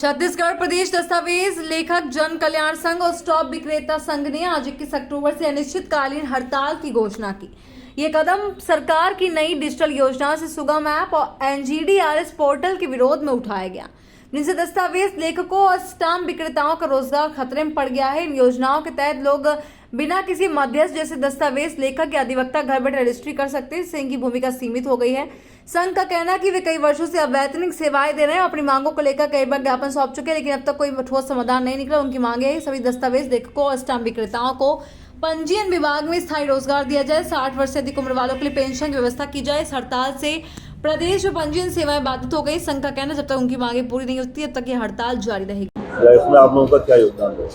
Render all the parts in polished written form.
छत्तीसगढ़ प्रदेश दस्तावेज लेखक जन कल्याण संघ और स्टॉप विक्रेता संघ ने आज 21 अक्टूबर से अनिश्चितकालीन हड़ताल की घोषणा की। ये कदम सरकार की नई डिजिटल योजना से सुगम ऐप और एनजीडीआरएस पोर्टल के विरोध में उठाया गया, जिनसे दस्तावेज लेखकों और स्टाम्प विक्रेताओं का रोजगार खतरे में पड़ गया है। इन योजनाओं के तहत लोग बिना किसी मध्यस्थ जैसे दस्तावेज लेखक या अधिवक्ता घर बैठे रजिस्ट्री कर सकते हैं। इससे इनकी भूमिका सीमित हो गई है। संघ का कहना है कि वे कई वर्षों से अवैतनिक सेवाएं दे रहे हैं। अपनी मांगों को लेकर कई बार ज्ञापन सौंप चुके हैं, लेकिन अब तक कोई ठोस समाधान नहीं निकला। उनकी मांग है सभी दस्तावेज लेखकों और स्टाम्प विक्रेताओं को पंजीयन विभाग में स्थायी रोजगार दिया जाए। 60 वर्ष से अधिक उम्र वालों के लिए पेंशन की व्यवस्था की जाए। इस हड़ताल से प्रदेश में पंजीयन सेवाएं बाधित हो गई। संघ का कहना है जब तक उनकी मांगे पूरी नहीं होती तब तक ये हड़ताल जारी रहेगी। इसमें आप लोगों का क्या योगदान है?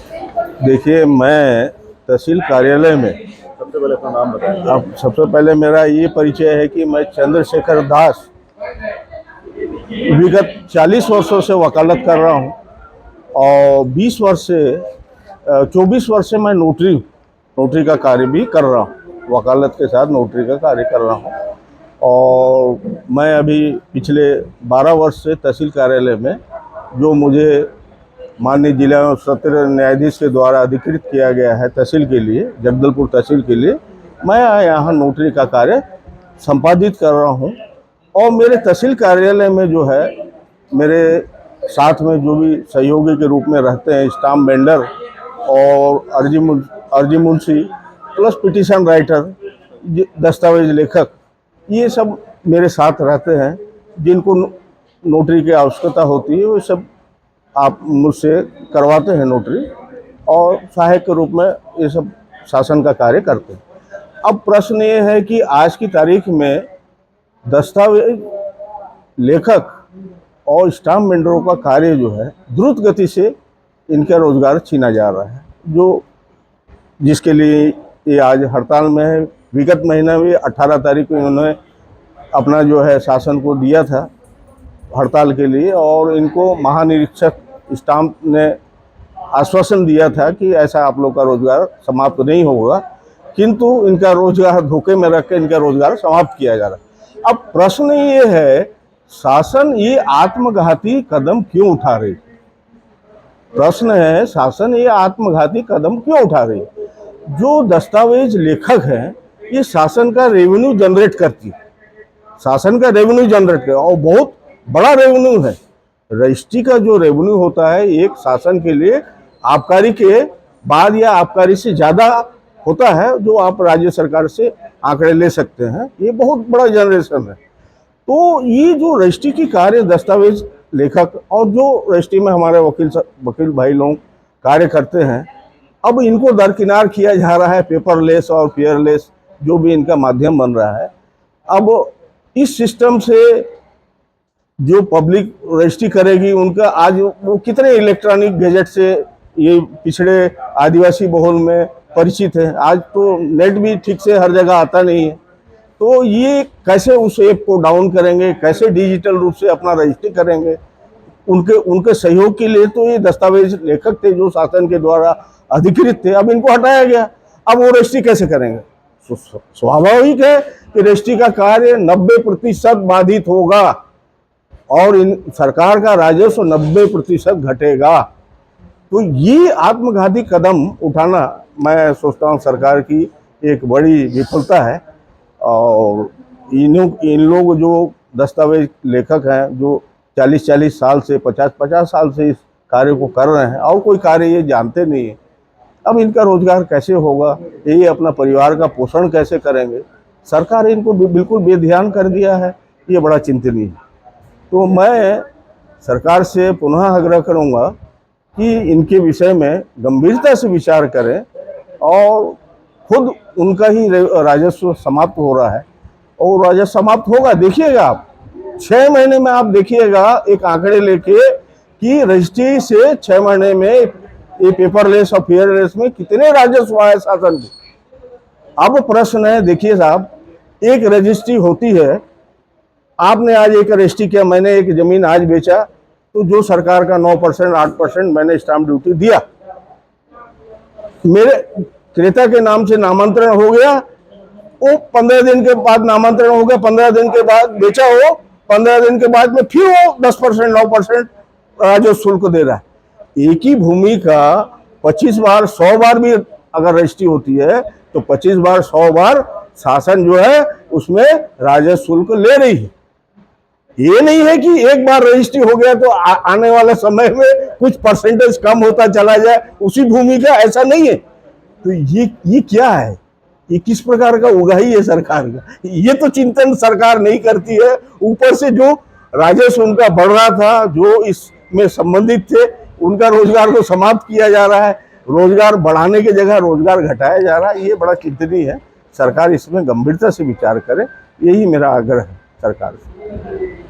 देखिए, मैं तहसील कार्यालय में सबसे पहले अपना नाम बताएं। अब सबसे पहले मेरा ये परिचय है कि मैं चंद्रशेखर दास विगत 40 वर्षों से वकालत कर रहा हूँ और 24 वर्ष से मैं नोटरी का कार्य भी कर रहा हूँ। वकालत के साथ नोटरी का कार्य कर रहा हूँ और मैं अभी पिछले 12 वर्ष से तहसील कार्यालय में, जो मुझे माननीय जिला एवं सत्र न्यायाधीश के द्वारा अधिकृत किया गया है तहसील के लिए, जगदलपुर तहसील के लिए, मैं यहाँ नोटरी का कार्य संपादित कर रहा हूँ। और मेरे तहसील कार्यालय में जो है, मेरे साथ में जो भी सहयोगी के रूप में रहते हैं, स्टाम्प वेंडर और अर्जी मुंशी प्लस पिटीशन राइटर, दस्तावेज लेखक, ये सब मेरे साथ रहते हैं। जिनको नोटरी की आवश्यकता होती है वो सब आप मुझसे करवाते हैं नोटरी, और सहायक के रूप में ये सब शासन का कार्य करते हैं। अब प्रश्न ये है कि आज की तारीख में दस्तावेज लेखक और स्टाम्प वेंडरों का कार्य जो है, द्रुत गति से इनका रोजगार छीना जा रहा है, जिसके लिए ये आज हड़ताल में है। विगत महीना में 18 तारीख को इन्होंने अपना जो है शासन को दिया था हड़ताल के लिए, और इनको महानिरीक्षक स्टाम्प ने आश्वासन दिया था कि ऐसा आप लोग का रोजगार समाप्त नहीं होगा, किंतु इनका रोजगार धोखे में रख के इनका रोजगार समाप्त किया जा रहा है। अब प्रश्न ये है, शासन ये आत्मघाती कदम क्यों उठा रही? प्रश्न है, शासन ये आत्मघाती कदम क्यों उठा रही? जो दस्तावेज लेखक हैं, ये शासन का रेवेन्यू जनरेट करती है, शासन का रेवेन्यू जनरेट कर, और बहुत बड़ा रेवेन्यू है। रजिस्ट्री का जो रेवेन्यू होता है एक शासन के लिए आबकारी के बाद या आबकारी से ज़्यादा होता है, जो आप राज्य सरकार से आंकड़े ले सकते हैं। ये बहुत बड़ा जनरेशन है। तो ये जो रजिस्ट्री की कार्य दस्तावेज लेखक और जो रजिस्ट्री में हमारे वकील भाई लोग कार्य करते हैं, अब इनको दरकिनार किया जा रहा है। पेपरलेस और फेयरलेस जो भी इनका माध्यम बन रहा है, अब इस सिस्टम से जो पब्लिक रजिस्ट्री करेगी, उनका आज वो कितने इलेक्ट्रॉनिक गैजेट से ये पिछड़े आदिवासी बहुल में परिचित है। आज तो नेट भी ठीक से हर जगह आता नहीं है। तो ये कैसे उस ऐप को डाउन करेंगे, कैसे डिजिटल रूप से अपना रजिस्ट्री करेंगे? उनके सहयोग के लिए तो ये दस्तावेज लेखक थे जो शासन के द्वारा अधिकृत थे, अब इनको हटाया गया। अब वो रजिस्ट्री कैसे करेंगे? स्वाभाविक है कि रजिस्ट्री का कार्य 90% बाधित होगा और सरकार का राजस्व 90% घटेगा। तो ये आत्मघाती कदम उठाना, मैं सोचता हूँ सरकार की एक बड़ी विफलता है। और इन लोग जो दस्तावेज लेखक हैं, जो 40 साल से 50 साल से इस कार्य को कर रहे हैं और कोई कार्य ये जानते नहीं है, अब इनका रोजगार कैसे होगा? ये अपना परिवार का पोषण कैसे करेंगे? सरकार इनको बिल्कुल बेध्यान कर दिया है। ये बड़ा चिंतनीय है। तो मैं सरकार से पुनः आग्रह करूंगा कि इनके विषय में गंभीरता से विचार करें, और खुद उनका ही राजस्व समाप्त हो रहा है और राजस्व समाप्त होगा। देखिएगा आप 6 महीने में, आप देखिएगा एक आंकड़े लेके कि रजिस्ट्री से 6 महीने में ये पेपरलेस और फेयरलेस में कितने राजस्व आए शासन को। अब प्रश्न है, देखिए साहब, एक रजिस्ट्री होती है, आपने आज एक रजिस्ट्री किया, मैंने एक जमीन आज बेचा, तो जो सरकार का 9% 8% मैंने स्टाम्प ड्यूटी दिया, मेरे क्रेता के नाम से नामांतरण हो गया, वो 15 दिन के बाद नामांतरण हो गया, 15 दिन के बाद बेचा हो, 15 दिन के बाद में फिर वो 10% 9% राजस्व शुल्क दे रहा है। एक ही भूमि का 25 बार 100 बार भी अगर रजिस्ट्री होती है तो 25 बार 100 बार शासन जो है उसमें राजस्व शुल्क ले रही है। ये नहीं है कि एक बार रजिस्ट्री हो गया तो आने वाले समय में कुछ परसेंटेज कम होता चला जाए उसी भूमि का, ऐसा नहीं है। तो ये क्या है, ये किस प्रकार का उगाही है सरकार का? ये तो चिंतन सरकार नहीं करती है। ऊपर से जो राजस्व उनका बढ़ रहा था, जो इसमें संबंधित थे, उनका रोजगार को समाप्त किया जा रहा है, रोजगार बढ़ाने की जगह रोजगार घटाया जा रहा है। ये बड़ा चिंतनीय है। सरकार इसमें गंभीरता से विचार करे, यही मेरा आग्रह है सरकार से।